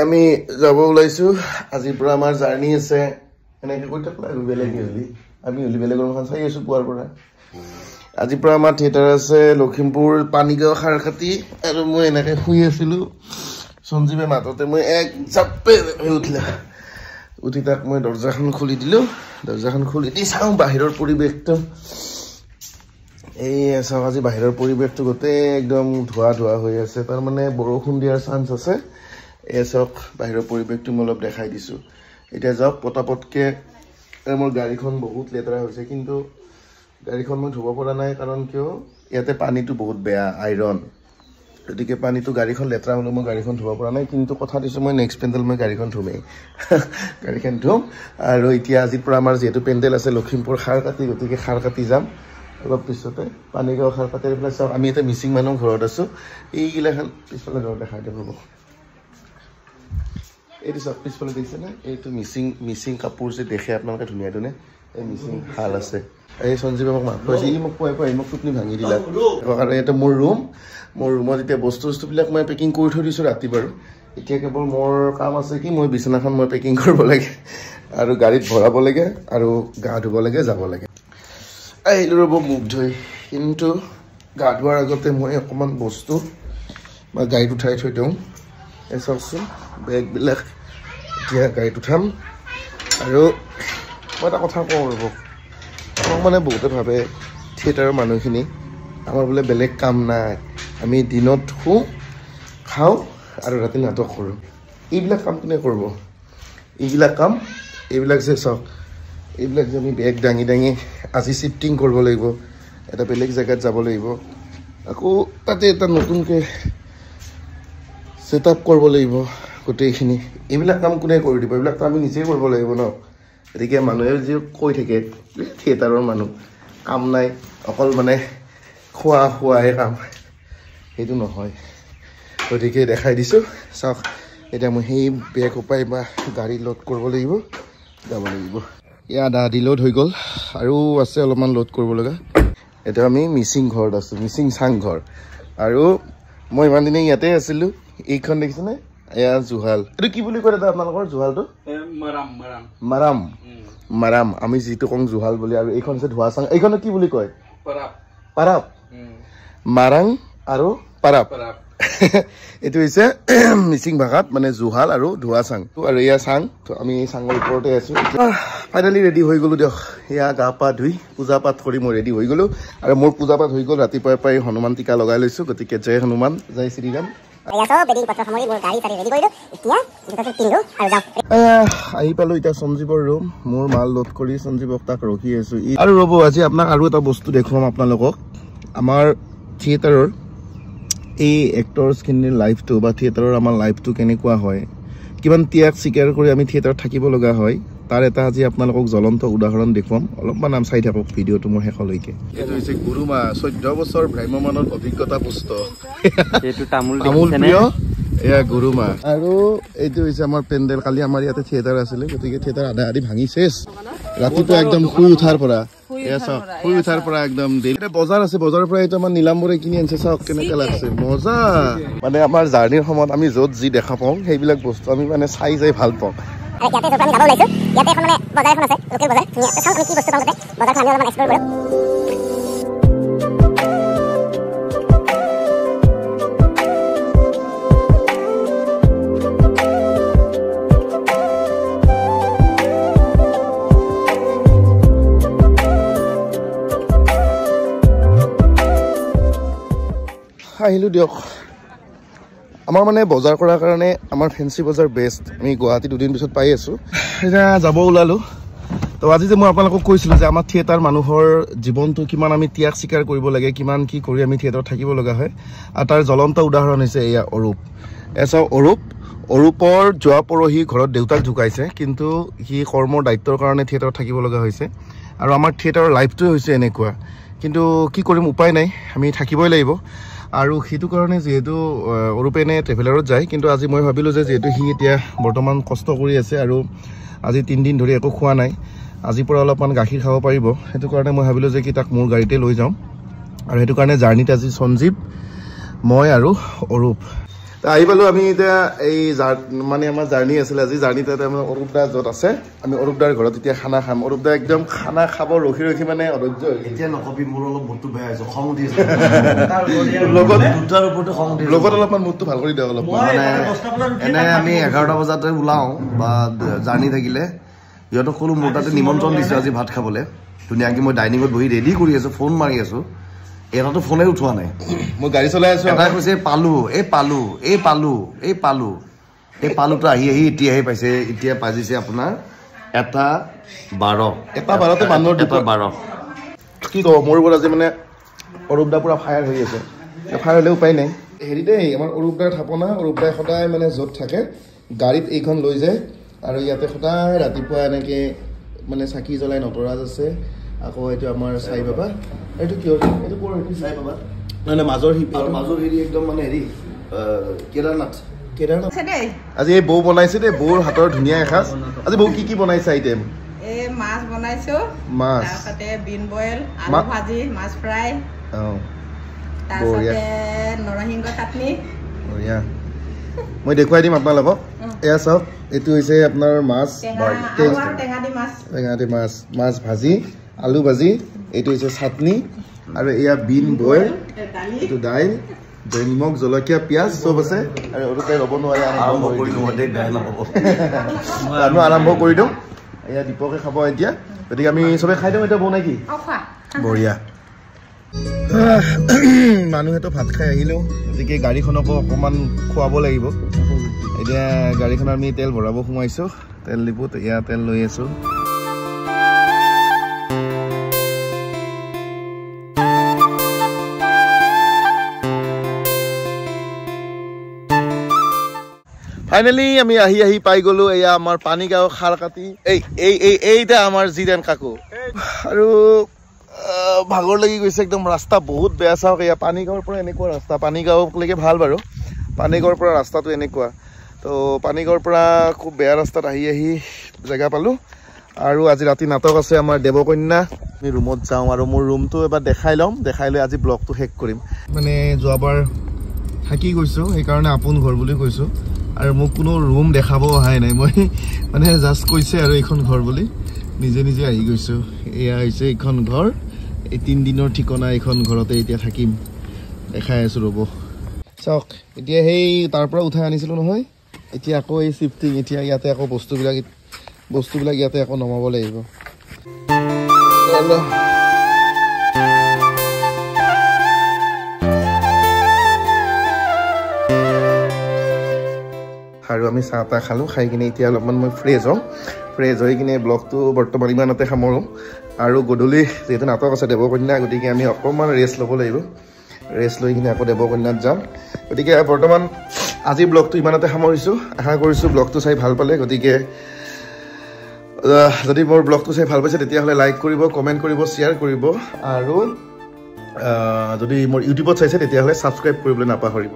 আমি যাব ওলাইছো আজিৰ পৰা আমাৰ জাৰ্নি আছে এনেকৈ কৈ থাকলা বেলেগ হলি আমি হলি বেলেগৰ মুখন চাই আছো পুৱাৰ পৰা আজিৰ পৰা আমাৰ থিয়েটাৰ আছে লখিমপুৰ পানীগাঁও খাৰখাতি আৰু মই এনেকৈ শুই আছিলো সঞ্জীৱে মাততে মই এক জাপে উঠিলা উঠি তাক মই দৰজাখন খুলি দিলো দৰজাখন খুলি দি চাওঁ বাহিৰৰ পৰিৱেশটো এই চাওঁ আজি বাহিৰৰ পৰিৱেশটো গোটেই একদম ধোৱা ধোৱা হৈ আছে তাৰ মানে বৰষুণ দিয়াৰ চান্স আছে এই চাওক বাহিৰৰ পৰিৱেশটো মই অলপ দেখাই দিছো এতিয়া যাওক পটাপটকে মোৰ গাড়ীখন বহুত লেতেৰা হৈছে কিন্তু গাড়ীখন মই ধুব পৰা নাই কাৰণ কিয় ইয়াতে পানীটো বহুত বেয়া আইৰন গতিকে পানীটো গাড়ীখন লেতেৰা হ'লে মই গাড়ীখন ধুব পৰা নাই কিন্তু কথা দিছো মই নেক্সট পেণ্ডেল মই গাড়ীখন ধুমেই গাড়ীখন ধুম আৰু এতিয়া আজিৰ পৰা আমাৰ যেহেতু পেণ্ডেল আছে লখিমপুৰ খাৰকাতি গতিকে খাৰকাতি যাম অলপ পিছতে পানীগাঁও খাৰকাতিৰ পৰা চাওক আমি এটা মিচিং মানুহ ঘৰত আছো এইগিলাখন পিছফালে ঘৰত দেখাই দিব ৰ'ব এইটো চব পিছফালে দেখিছে না এইটো মিচিং কাপোৰ যে দেখে আপোনালোকে ধুনীয়া ধুনীয়া এই মিচিং শাল আছে এই সঞ্জীৱে মোক মাত কৈছে ই মোক কৈ মোক টুপনি ভাঙি দিলা কাৰণ এটা মোৰ ৰুমত এতিয়া বস্তুবিলাক মই পেকিং কৰি থৈ দিছোঁ ৰাতি বাৰু এতিয়া কেৱল মোৰ কাম আছে কি মই বিছনাখন মই পেকিং কৰিব লাগে আৰু গাড়ীত ভৰাব লাগে আৰু গা ধুব লাগে যাব লাগে আহিলোঁ ৰ'ব মুখ ধুই কিন্তু গা ধোৱাৰ আগতে মই অকণমান বস্তু মই গাড়ীত উঠাই থৈ দিওঁ এই চাওকচোন বেগবিলাক এতিয়া গাড়ীত উঠাম আৰু মই এটা কথা কওঁ ৰ'ব মোক মানে বহুতে ভাবে থিয়েটাৰৰ মানুহখিনি আমাৰ বোলে বেলেগ কাম নাই আমি দিনত শুওঁ খাওঁ আৰু ৰাতি নাটক কৰোঁ এইবিলাক কাম কোনে কৰিব এইবিলাক যে চাওক এইবিলাক যে আমি বেগ দাঙি আজি শিফটিং কৰিব লাগিব এটা বেলেগ জেগাত যাব লাগিব আকৌ তাতে এটা নতুনকৈ ছেট আপ কৰিব লাগিব গোটেইখিনি এইবিলাক কাম কোনে কৰি দিব এইবিলাকতো আমি নিজেই কৰিব লাগিব ন গতিকে মানুহে যি কৈ থাকে থিয়েটাৰৰ মানুহ কাম নাই অকল মানে খোৱাহে কাম সেইটো নহয় গতিকে দেখাই দিছোঁ চাওক এতিয়া মই সেই বেগ উপায় বা গাড়ী লোড কৰিব লাগিব যাব লাগিব এয়া আধা লোড হৈ গ'ল আৰু আছে অলপমান লোড কৰিব লগা এতিয়া আমি মিচিং ঘৰত আছোঁ মিচিং চাংঘৰ আৰু মই ইমান দিনে ইয়াতে আছিলোঁ এইখন দেখিছেনে এয়া জুহাল এইটো কি বুলি কয় দাদা আপোনালোকৰ জুহালটো মাৰাম আমি যিটো কওঁ জুহাল বুলি আৰু এইখন আছে ধোৱা চাং এইখনক কি বুলি কয় পাৰাপ মাৰাং আৰু পাৰাপ এইটো হৈছে মিচিং ভাষাত মানে জুহাল আৰু ধোৱা চাং আৰু এয়া চাং আমি এই চাঙৰ ওপৰতে আছোঁ ফাইনেলি ৰেডি হৈ গ'লোঁ দিয়ক এয়া গা পা ধুই পূজা পাঠ কৰি মই ৰেডি হৈ গ'লোঁ আৰু মোৰ পূজা পাঠ হৈ গ'ল ৰাতিপুৱাই প্ৰায় হনুমান টিকা লগাই লৈছোঁ গতিকে জয় হনুমান জয় শ্ৰীৰাম আহি পালো এতিয়া সঞ্জীৱৰ ৰুম মোৰ মাল লোড কৰি সঞ্জীৱক তাক ৰখি আছো আৰু ৰ'ব আজি আপোনাক আৰু এটা বস্তু দেখুৱাম আপোনালোকক আমাৰ থিয়েটাৰৰ এই এক্টৰ্ছখিনিৰ লাইফটো বা থিয়েটাৰৰ আমাৰ লাইফটো কেনেকুৱা হয় কিমান ত্যাগ স্বীকাৰ কৰি আমি থিয়েটাৰত থাকিব লগা হয় তাৰ এটা আজি আপোনালোকক জ্বলন্ত উদাহৰণ দেখুৱাম অলপমান নাম চাই থাকক ভিডিঅ'টো মোৰ শেষলৈকে এইটো হৈছে গুৰুমা 14 বছৰ ভ্ৰাম্যমানৰ অভিজ্ঞতা পুষ্ট এইটো তামোল প্ৰিয় এয়া গুৰুমা আৰু এইটো হৈছে আমাৰ পেণ্ডেল কালি আমাৰ ইয়াতে থিয়েটাৰ আছিলে গতিকে থিয়েটাৰ আধা ভাঙি চেছ ৰাতিপুৱা একদম শুই উঠাৰ পৰা একদম বজাৰ আছে বজাৰৰ পৰা এইটো আমাৰ নীলাম্বৰে কিনি আনিছে চাওক কেনেকৈ লাগছে মজা মানে আমাৰ জাৰ্ণিৰ সময়ত আমি য'ত যি দেখা পাওঁ সেইবিলাক বস্তু আমি মানে চাই ভাল পাওঁ আহিলোঁ দিয়ক আমাৰ মানে বজাৰ কৰাৰ কাৰণে আমাৰ ফেঞ্চি বজাৰ বেষ্ট আমি গুৱাহাটী দুদিন পিছত পাই আছোঁ এতিয়া যাব ওলালোঁ তো আজি যে মই আপোনালোকক কৈছিলোঁ যে আমাৰ থিয়েটাৰ মানুহৰ জীৱনটো কিমান আমি ত্যাগ স্বীকাৰ কৰিব লাগে কিমান কি কৰি আমি থিয়েটাৰত থাকিব লগা হয় আৰু তাৰ জ্বলন্ত উদাহৰণ হৈছে এয়া অৰূপ এচাও অৰূপৰ যোৱা পৰহি ঘৰত দেউতাক ঢুকাইছে কিন্তু সি কৰ্মৰ দায়িত্বৰ কাৰণে থিয়েটাৰত থাকিব লগা হৈছে আৰু আমাৰ থিয়েটাৰৰ লাইফটোৱে হৈছে এনেকুৱা কিন্তু কি কৰিম উপায় নাই আমি থাকিবই লাগিব আৰু সেইটো কাৰণে যেহেতু অৰূপে এনে ট্ৰেভেলাৰত যায় কিন্তু আজি মই ভাবিলোঁ যে যিহেতু সি এতিয়া বৰ্তমান কষ্ট কৰি আছে আৰু আজি 3 দিন ধৰি একো খোৱা নাই আজিৰ পৰা অলপমান গাখীৰ খাব পাৰিব সেইটো কাৰণে মই ভাবিলোঁ যে কি তাক মোৰ গাড়ীতে লৈ যাওঁ আৰু সেইটো কাৰণে জাৰ্ণিত আজি সঞ্জীৱ মই আৰু অৰূপ আহি পালো আমি এতিয়া এই মানে আমাৰ জাৰ্ণি আছিলে আজি জাৰ্ণিতে আমাৰ অৰূপদা য'ত আছে আমি অৰূপদাৰ ঘৰত এতিয়া খানা খাম অৰূপদা একদম খানা খাব ৰখি ৰখি মানে অধৈৰ্য এতিয়া নকবি মোৰ অলপ মুডটো বেয়া হৈছে খং উঠি আছে লগত দুটাৰ ওপৰতে খং উঠি লগত অলপমান মুডটো ভাল কৰি দিয়ক অলপ মানে এনে আমি 11টা বজাতে ওলাওঁ বা জাৰ্ণি থাকিলে সিহঁতক ক'লো মোৰ তাতে নিমন্ত্ৰণ দিছোঁ আজি ভাত খাবলৈ ধুনীয়াকৈ মই ডাইনিঙত বহি ৰেডি কৰি আছোঁ ফোন মাৰি আছোঁ এটাতো ফোনে উঠোৱা নাই মই গাড়ী চলাই আছোঁ এটা কৈছে পালোতো আহি এতিয়াহে পাইছে এতিয়া বাজিছে আপোনাৰ 1:12 মানুহৰ 1:12 কি কওঁ মোৰ ওপৰত আজি মানে অৰূপদা পুৰা ফায়াৰ হৈ আছে ফায়াৰ হ'লে উপায় নাই হেৰি দেই আমাৰ অৰূপদাৰ থাপনা অৰূপদাই সদায় মানে য'ত থাকে গাড়ীত এইখন লৈ যায় আৰু ইয়াতে সদায় ৰাতিপুৱা এনেকৈ মানে চাকি জ্বলাই নটৰাজ আছে আকৌ এইটো আমাৰ সাই বাবা এইটো কিয় এইটো ক'ৰ এইটো সাই বাবা নাই মাজৰ হেৰি একদম মানে হেৰি কেদাৰনাথ আজি এই বৌ বনাইছে দেই বৌৰ হাতৰ ধুনীয়া এসাঁজ আজি বৌ কি বনাইছে আইটেম মাছ বনাইছো মাছ তাৰপিছতে বিন বইল আলু ভাজি মাছ ফ্ৰাই তাৰপিছতে নৰসিংহ চাটনি বঢ়িয়া মই দেখুৱাই দিম আপোনালোকক এয়া চাওক এইটো হৈছে আপোনাৰ মাছ টেঙা দি মাছ ভাজি আলু ভাজি এইটো হৈছে চাটনি আৰু এয়া বিন বইল এইটো দাইল নিমখ জলকীয়া পিঁয়াজ চব আছে আৰু অৰুকে ৰ'ব নোৱাৰে আৰম্ভ কৰি দিওঁ এয়া দীপকে খাব এতিয়া গতিকে আমি চবে খাই দিওঁ এতিয়া বৌ নে কি বঢ়িয়া মানুহেতো ভাত খাই আহিলেও গতিকে গাড়ীখনকো অকণমান খুৱাব লাগিব এতিয়া গাড়ীখনত আমি তেল ভৰাব সোমাইছোঁ তেল ডিপুত এয়া তেল লৈ আছোঁ ফাইনেলি আমি আহি পাই গ'লো এয়া আমাৰ পানীগাঁও খাৰ কাটি এইটা আমাৰ জিৰেন কাকু আৰু ভাগৰ লাগি গৈছে একদম ৰাস্তা বহুত বেয়া চাওক এয়া পানীগাঁৱৰ পৰা এনেকুৱা ৰাস্তা পানীগাঁৱলৈকে ভাল বাৰু পানীগাঁৱৰ পৰা ৰাস্তাটো এনেকুৱা তো পানীগাঁৱৰ পৰা খুব বেয়া ৰাস্তাত আহি জেগা পালোঁ আৰু আজি ৰাতি নাটক আছে আমাৰ দেৱকন্যা আমি ৰুমত যাওঁ আৰু মোৰ ৰুমটো এবাৰ দেখাই ল'ম দেখাই লৈ আজি ব্লগটো শেষ কৰিম মানে যোৱাবাৰ থাকি গৈছোঁ সেইকাৰণে আপোন ঘৰ বুলি কৈছোঁ আৰু মোক কোনো ৰুম দেখাব অহাই নাই মই মানে জাষ্ট কৈছে আৰু এইখন ঘৰ বুলি নিজে নিজে আহি গৈছোঁ এয়া হৈছে এইখন ঘৰ এই 3 দিনৰ ঠিকনা এইখন ঘৰতে এতিয়া থাকিম দেখাই আছোঁ ৰ'ব চাওক এতিয়া সেই তাৰ পৰা উঠাই আনিছিলোঁ নহয় এতিয়া আকৌ এই চিফটিং এতিয়া ইয়াতে আকৌ বস্তুবিলাক ইয়াতে আকৌ নমাব লাগিব আৰু আমি চাহ তাহ খালোঁ খাই কিনে এতিয়া অলপমান মই ফ্ৰেছ হৈ কিনে ব্লগটো বৰ্তমান ইমানতে সামৰোঁ আৰু গধূলি যিহেতু নাটক আছে দেৱকন্যা গতিকে আমি অকণমান ৰেষ্ট ল'ব লাগিব ৰেষ্ট লৈ কিনে আকৌ দেৱকন্যাত যাম গতিকে বৰ্তমান আজি ব্লগটো ইমানতে সামৰিছোঁ আশা কৰিছোঁ ব্লগটো চাই ভাল পালে গতিকে যদি মোৰ ব্লগটো চাই ভাল পাইছে তেতিয়াহ'লে লাইক কৰিব কমেণ্ট কৰিব শ্বেয়াৰ কৰিব আৰু যদি মোৰ ইউটিউবত চাইছে তেতিয়াহ'লে ছাবস্ক্ৰাইব কৰিবলৈ নাপাহৰিব